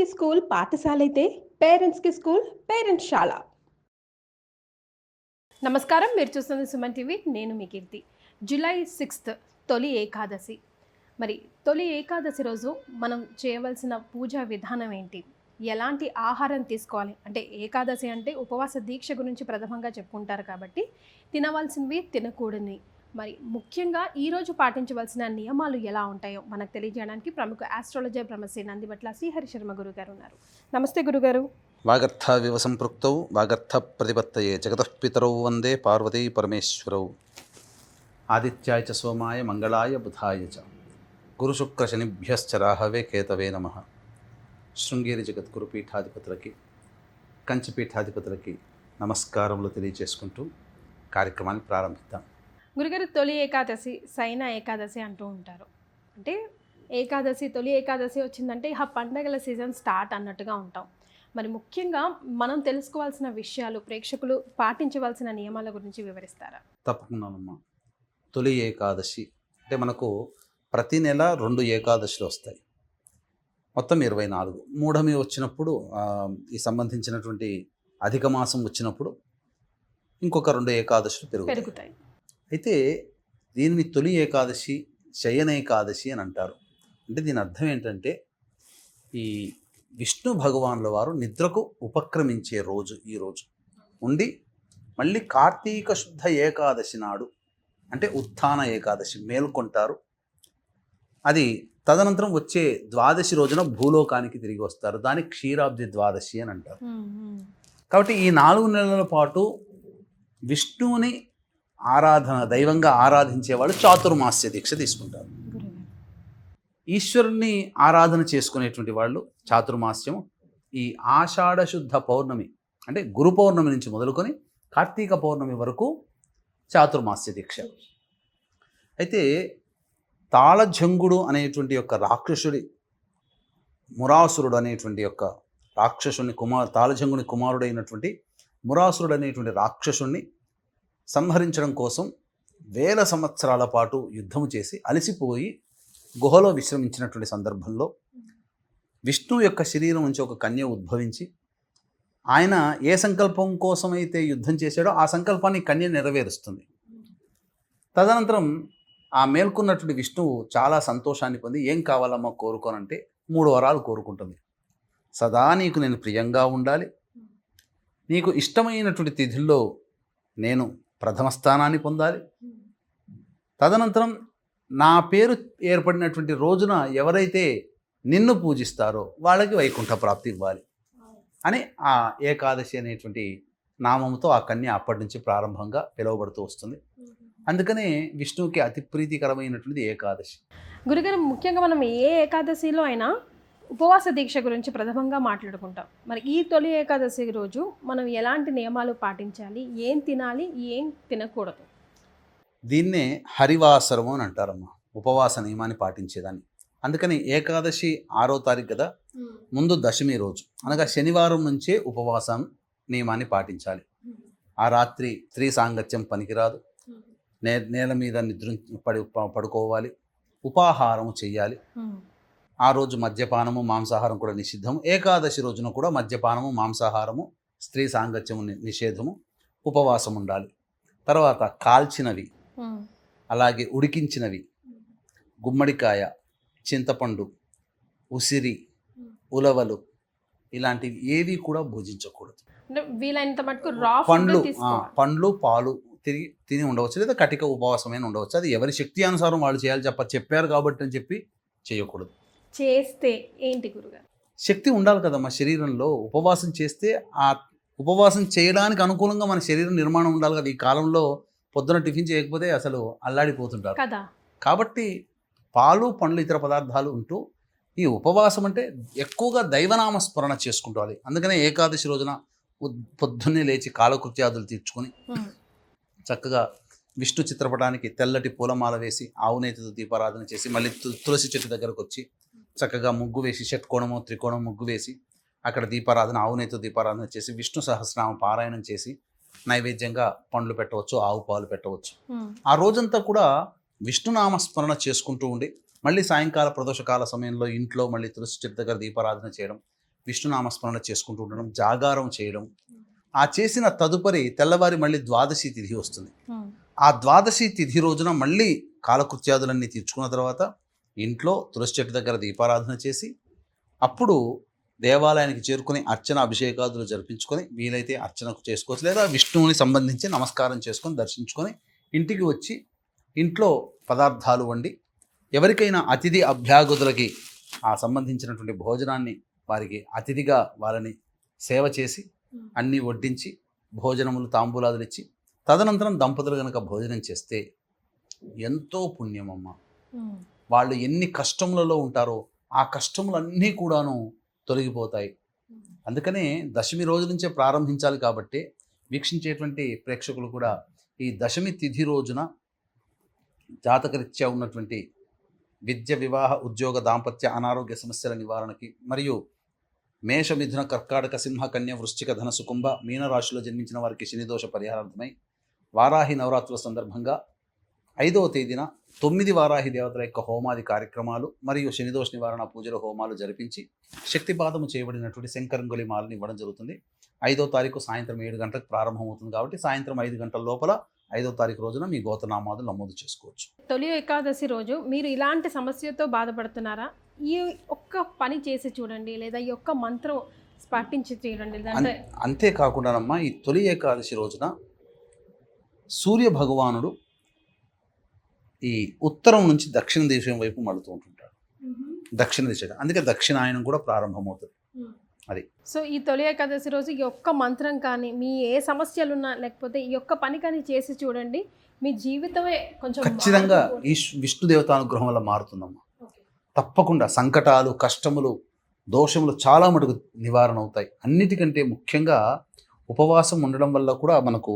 స్టూడెంట్స్‌కి స్కూల్ పాఠశాలైతే, పేరెంట్స్‌కి స్కూల్ పేరెంట్స్‌శాల. నమస్కారం. మీరు చూస్తుంది సుమన్ టీవీ. నేను మీ కీర్తి. జూలై 6 తొలి ఏకాదశి. మరి తొలి ఏకాదశి రోజు మనం చేయవలసిన పూజా విధానం ఏంటి? ఎలాంటి ఆహారం తీసుకోవాలి? అంటే ఏకాదశి అంటే ఉపవాస దీక్ష గురించి ప్రథమంగా చెప్పుకుంటారు కాబట్టి, తినవలసినవి, తినకూడనివి. మరి ముఖ్యంగా ఈరోజు పాటించవలసిన నియమాలు ఎలా ఉంటాయో మనకు తెలియజేయడానికి ప్రముఖ ఆస్ట్రాలజర్ బ్రహ్మశ్రీ నందిబట్ల శ్రీహరి శర్మ గురుగారు ఉన్నారు. నమస్తే గురుగారు. వాగర్థావివ సంపృక్తౌ వాగర్థ ప్రతిపత్తయే జగతఃపితరౌ వందే పార్వతీ పరమేశ్వరౌ. ఆదిత్యాయ చ సోమాయ మంగళాయ బుధాయ చ గురుశుక్రశనిభ్యశ్చ రాహవే కేతవే నమః. శృంగేరి జగద్గురు పీఠాధిపతులకి, కంచిపీఠాధిపతులకి నమస్కారములు తెలియజేసుకుంటూ కార్యక్రమాన్ని ప్రారంభిద్దాం. గురుగారు, తొలి ఏకాదశి, శయన ఏకాదశి అంటూ ఉంటారు. అంటే ఏకాదశి, తొలి ఏకాదశి వచ్చిందంటే ఇహ పండగల సీజన్ స్టార్ట్ అన్నట్టుగా ఉంటాం. మరి ముఖ్యంగా మనం తెలుసుకోవాల్సిన విషయాలు, ప్రేక్షకులు పాటించవలసిన నియమాల గురించి వివరిస్తారా? తప్పకుండానమ్మా. తొలి ఏకాదశి అంటే మనకు ప్రతి నెల 2 ఏకాదశులు వస్తాయి, మొత్తం 24. మూఢమి వచ్చినప్పుడు ఈ సంబంధించినటువంటి అధిక మాసం వచ్చినప్పుడు ఇంకొక 2 ఏకాదశులు పెరుగుతాయి. అయితే దీనిని తొలి ఏకాదశి, శయన ఏకాదశి అని అంటారు. అంటే దీని అర్థం ఏంటంటే, ఈ విష్ణు భగవానుల వారు నిద్రకు ఉపక్రమించే రోజు ఈ రోజు ఉండి, మళ్ళీ కార్తీక శుద్ధ ఏకాదశి నాడు అంటే ఉత్థాన ఏకాదశి మేల్కొంటారు. అది తదనంతరం వచ్చే ద్వాదశి రోజున భూలోకానికి తిరిగి వస్తారు. దాన్ని క్షీరాబ్ది ద్వాదశి అని అంటారు. కాబట్టి ఈ 4 నెలల పాటు విష్ణువుని ఆరాధన, దైవంగా ఆరాధించే వాళ్ళు చాతుర్మాస్య దీక్ష తీసుకుంటారు. ఈశ్వరుణ్ణి ఆరాధన చేసుకునేటువంటి వాళ్ళు చాతుర్మాస్యము ఈ ఆషాఢ శుద్ధ పౌర్ణమి అంటే గురు పౌర్ణమి నుంచి మొదలుకొని కార్తీక పౌర్ణమి వరకు చాతుర్మాస్య దీక్ష. అయితే తాళజంగుడు అనేటువంటి యొక్క రాక్షసుడి, మురాసురుడు అనేటువంటి యొక్క రాక్షసుని తాళజంగుని కుమారుడైనటువంటి మురాసురుడు అనేటువంటి రాక్షసుని సంహరించడం కోసం 1000 సంవత్సరాల పాటు యుద్ధము చేసి అలసిపోయి గుహలో విశ్రమించినటువంటి సందర్భంలో విష్ణువు యొక్క శరీరం నుంచి ఒక కన్య ఉద్భవించి, ఆయన ఏ సంకల్పం కోసమైతే యుద్ధం చేశాడో ఆ సంకల్పాన్ని కన్య నెరవేరుస్తుంది. తదనంతరం ఆ మేల్కొన్నటువంటి విష్ణువు చాలా సంతోషాన్ని పొంది, ఏం కావాలమ్మా కోరుకోనంటే 3 వరాలు కోరుకుంటుంది. సదా నీకు నేను ప్రియంగా ఉండాలి, నీకు ఇష్టమైనటువంటి తిథుల్లో నేను ప్రథమ స్థానాన్ని పొందాలి, తదనంతరం నా పేరు ఏర్పడినటువంటి రోజున ఎవరైతే నిన్ను పూజిస్తారో వాళ్ళకి వైకుంఠ ప్రాప్తి ఇవ్వాలి అని ఆ ఏకాదశి అనేటువంటి నామంతో ఆ కన్య అప్పటి నుంచి ప్రారంభంగా పిలువబడుతూ వస్తుంది. అందుకనే విష్ణువుకి అతి ప్రీతికరమైనటువంటిది ఏకాదశి. గురుగారు, ముఖ్యంగా మనం ఏ ఏకాదశిలో అయినా ఉపవాస దీక్ష గురించి ప్రథమంగా మాట్లాడుకుంటాం. మరి ఈ తొలి ఏకాదశి రోజు మనం ఎలాంటి నియమాలు పాటించాలి, ఏం తినాలి, ఏం తినకూడదు? దీన్నే హరివాసరము అని అంటారమ్మా, ఉపవాస నియమాన్ని పాటించేదాన్ని. అందుకని ఏకాదశి 6వ తారీఖు కదా, ముందు దశమి రోజు అనగా శనివారం నుంచే ఉపవాసం నియమాన్ని పాటించాలి. ఆ రాత్రి స్త్రీ సాంగత్యం పనికిరాదు, నేల మీద పడుకోవాలి, ఉపాహారము చెయ్యాలి. ఆ రోజు మద్యపానము, మాంసాహారం కూడా నిషిద్ధము. ఏకాదశి రోజున కూడా మద్యపానము, మాంసాహారము, స్త్రీ సాంగత్యము నిషేధము. ఉపవాసం ఉండాలి. తర్వాత కాల్చినవి, అలాగే ఉడికించినవి, గుమ్మడికాయ, చింతపండు, ఉసిరి, ఉలవలు ఇలాంటివి ఏవి కూడా భుజించకూడదు. వీలైనంత మటుకు పండ్లు, పాలు తిని ఉండవచ్చు, లేదా కటిక ఉపవాసమైన ఉండవచ్చు. అది ఎవరి శక్తి అనుసారం వాళ్ళు చేయాలి. చెప్పారు కాబట్టి అని చెప్పి చేయకూడదు. చేస్తే ఏంటి గురుగారు? శక్తి ఉండాలి కదమ్మా శరీరంలో. ఉపవాసం చేస్తే ఆ ఉపవాసం చేయడానికి అనుకూలంగా మన శరీరం నిర్మాణం ఉండాలి కదా. ఈ కాలంలో పొద్దున టిఫిన్ చేయకపోతే అసలు అల్లాడిపోతుంటారు కదా. కాబట్టి పాలు, పండ్లు, ఇతర పదార్థాలు ఉంటూ ఈ ఉపవాసం అంటే ఎక్కువగా దైవనామ స్మరణ చేసుకుంటాలి. అందుకనే ఏకాదశి రోజున పొద్దున్నే లేచి కాలకృత్యాదులు తీర్చుకొని చక్కగా విష్ణు చిత్రపటానికి తెల్లటి పూలమాల వేసి ఆవునేతితో దీపారాధన చేసి, మళ్ళీ తులసి చెట్టు దగ్గరకు వచ్చి చక్కగా ముగ్గు వేసి, షట్కోణము, త్రికోణం ముగ్గు వేసి అక్కడ దీపారాధన, ఆవునేతితో దీపారాధన చేసి విష్ణు సహస్రనామ పారాయణం చేసి నైవేద్యంగా పండ్లు పెట్టవచ్చు, ఆవు పాలు పెట్టవచ్చు. ఆ రోజంతా కూడా విష్ణునామ స్మరణ చేసుకుంటూ ఉండి, మళ్ళీ సాయంకాల ప్రదోషకాల సమయంలో ఇంట్లో మళ్ళీ తులసి చెట్టు దగ్గర దీపారాధన చేయడం, విష్ణునామస్మరణ చేసుకుంటూ ఉండడం, జాగారం చేయడం. ఆ చేసిన తదుపరి తెల్లవారి మళ్ళీ ద్వాదశి తిథి వస్తుంది. ఆ ద్వాదశి తిథి రోజున మళ్ళీ కాలకృత్యాదులన్నీ తీర్చుకున్న తర్వాత ఇంట్లో తులసి చెట్టు దగ్గర దీపారాధన చేసి అప్పుడు దేవాలయానికి చేరుకుని అర్చన అభిషేకాదులు జరిపించుకొని వీలైతే అర్చనకు చేసుకోవచ్చు, లేదా విష్ణువుని సంబంధించి నమస్కారం చేసుకొని దర్శించుకొని ఇంటికి వచ్చి ఇంట్లో పదార్థాలు వండి ఎవరికైనా అతిథి అభ్యాగతులకి ఆ సంబంధించినటువంటి భోజనాన్ని వారికి అతిథిగా వాళ్ళని సేవ చేసి అన్నీ వడ్డించి భోజనములు తాంబూలాదులు ఇచ్చి తదనంతరం దంపతులు కనుక భోజనం చేస్తే ఎంతో పుణ్యమమ్మ. వాళ్ళు ఎన్ని కష్టములలో ఉంటారో ఆ కష్టములన్నీ కూడాను తొలగిపోతాయి. అందుకనే దశమి రోజు నుంచే ప్రారంభించాలి. కాబట్టి వీక్షించేటువంటి ప్రేక్షకులు కూడా ఈ దశమి తిథి రోజున జాతకరీత్యా ఉన్నటువంటి విద్య, వివాహ, ఉద్యోగ, దాంపత్య, అనారోగ్య సమస్యల నివారణకి మరియు మేష, మిథున, కర్కాటక, సింహ, కన్య, వృశ్చిక, ధనసు, కుంభ, మీన రాశిలో జన్మించిన వారికి శనిదోష పరిహారార్థమై వారాహి నవరాత్రుల సందర్భంగా 5వ తేదీన 9 వారాహి దేవతల యొక్క హోమాది కార్యక్రమాలు మరియు శనిదోష నివారణ పూజల హోమాలు జరిపించి శక్తిపాతము చేయబడినటువంటి శంకరంగులి మాలని ఇవ్వడం జరుగుతుంది. 5వ తారీఖు సాయంత్రం 7 గంటలకు ప్రారంభమవుతుంది. కాబట్టి సాయంత్రం 5 గంటల లోపల 5వ తారీఖు రోజున మీ గోత్రనామాదులు నమోదు చేసుకోవచ్చు. తొలి ఏకాదశి రోజు మీరు ఇలాంటి సమస్యతో బాధపడుతున్నారా? ఈ ఒక్క పని చేసి చూడండి, లేదా ఈ ఒక్క మంత్రం పఠించి చూడండి. అంతేకాకుండానమ్మా, ఈ తొలి ఏకాదశి రోజున సూర్య భగవానుడు ఈ ఉత్తరం నుంచి దక్షిణ దేశం వైపు మడుతూ ఉంటుంటాడు. దక్షిణ దిశ, అందుకే దక్షిణాయనం కూడా ప్రారంభమవుతుంది. అది సో ఈ తొలి ఏకాదశి రోజు ఈ ఒక్క మంత్రం కానీ, మీ ఏ సమస్యలున్నా లేకపోతే ఈ ఒక్క పని కానీ చేసి చూడండి, మీ జీవితమే కొంచెం ఖచ్చితంగా ఈ విష్ణు దేవతానుగ్రహం వల్ల మారుతుందమ్మా. తప్పకుండా సంకటాలు, కష్టములు, దోషములు చాలా మటుకు నివారణ అవుతాయి. అన్నిటికంటే ముఖ్యంగా ఉపవాసం ఉండడం వల్ల కూడా మనకు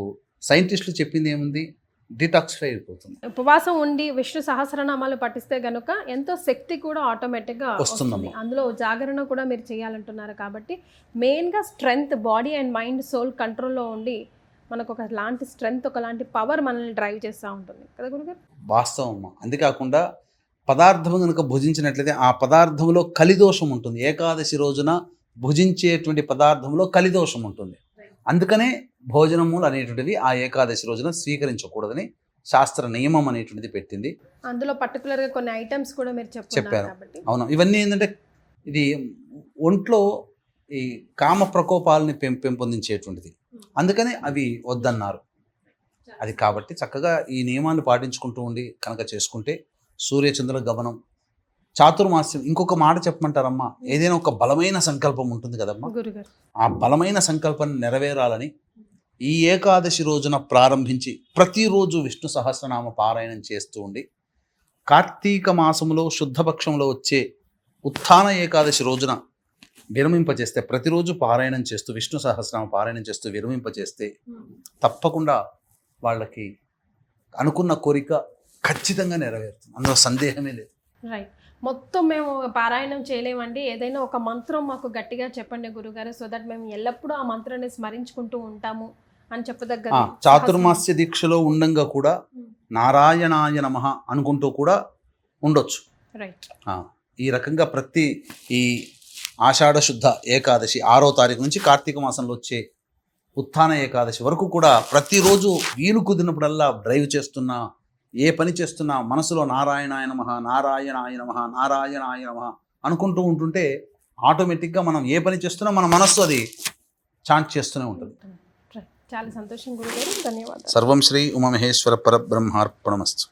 సైంటిస్టులు చెప్పింది ఏముంది, డిటాక్సిఫై అయిపోతుంది. ఉపవాసం ఉండి విష్ణు సహస్రనామాలు పఠిస్తే గనుక ఎంతో శక్తి కూడా ఆటోమేటిక్గా వస్తుంది. అందులో జాగరణ కూడా మీరు చేయాలంటున్నారు. కాబట్టి మెయిన్గా strength, body and mind, soul కంట్రోల్లో ఉండి మనకు ఒకలాంటి స్ట్రెంగ్త్, ఒకలాంటి పవర్ మనల్ని డ్రైవ్ చేస్తూ ఉంటుంది కదా గురుగారు. వాస్తవం అమ్మ. అంతేకాకుండా పదార్థం కనుక భుజించినట్లయితే ఆ పదార్థంలో కలిదోషం ఉంటుంది. ఏకాదశి రోజున భుజించేటువంటి పదార్థంలో కలిదోషం ఉంటుంది. అందుకనే భోజనములు అనేటువంటివి ఆ ఏకాదశి రోజున స్వీకరించకూడదని శాస్త్ర నియమం అనేటువంటిది పెట్టింది. అందులో పర్టికులర్గా కొన్ని ఐటమ్స్ కూడా మీరు చెప్పారు. అవును, ఇవన్నీ ఏంటంటే ఇది ఒంట్లో ఈ కామ ప్రకోపాలని పెంపొందించేటువంటిది. అందుకనే అవి వద్దన్నారు. అది కాబట్టి చక్కగా ఈ నియమాన్ని పాటించుకుంటూ ఉండి కనుక చేసుకుంటే సూర్యచంద్రుల గమనం, చాతుర్మాస్యం. ఇంకొక మాట చెప్పమంటారమ్మా, ఏదైనా ఒక బలమైన సంకల్పం ఉంటుంది కదమ్మా, ఆ బలమైన సంకల్పాన్ని నెరవేరాలని ఈ ఏకాదశి రోజున ప్రారంభించి ప్రతిరోజు విష్ణు సహస్రనామ పారాయణం చేస్తూ ఉండి కార్తీక మాసంలో శుద్ధపక్షంలో వచ్చే ఉత్థాన ఏకాదశి రోజున విరమింపజేస్తే, ప్రతిరోజు పారాయణం చేస్తూ విష్ణు సహస్రనామ పారాయణం చేస్తూ విరమింపజేస్తే తప్పకుండా వాళ్ళకి అనుకున్న కోరిక ఖచ్చితంగా నెరవేరుతుంది. అందులో సందేహమే లేదు. రైట్. మొత్తం మేము పారాయణం చేయలేమండి, ఏదైనా ఒక మంత్రం మాకు గట్టిగా చెప్పండి గురుగారు, సో దట్ మేము ఎల్లప్పుడూ ఆ మంత్రాన్ని స్మరించుకుంటూ ఉంటాము అని చెప్పదగ్గ. చాతుర్మాస్య దీక్షలో ఉండంగా కూడా నారాయణాయ నమః అనుకుంటూ కూడా ఉండొచ్చు. రైట్. ఈ రకంగా ప్రతి ఈ ఆషాఢ శుద్ధ ఏకాదశి 6వ తారీఖు నుంచి కార్తీక మాసంలో వచ్చే ఉత్థాన ఏకాదశి వరకు కూడా ప్రతిరోజు వీలు కుదిరినప్పుడల్లా డ్రైవ్ చేస్తున్నా, ఏ పని చేస్తున్నా మనసులో నారాయణాయ నమః, నారాయణాయ నమః, నారాయణాయ నమః అనుకుంటూ ఉంటుంటే ఆటోమేటిక్గా మనం ఏ పని చేస్తున్నా మన మనస్సు అది చాంట్ చేస్తూనే ఉంటుంది. చాలా సంతోషం గురుగారు, ధన్యవాదాలు. సర్వం శ్రీ ఉమామహేశ్వర పరబ్రహ్మార్పణమస్తు.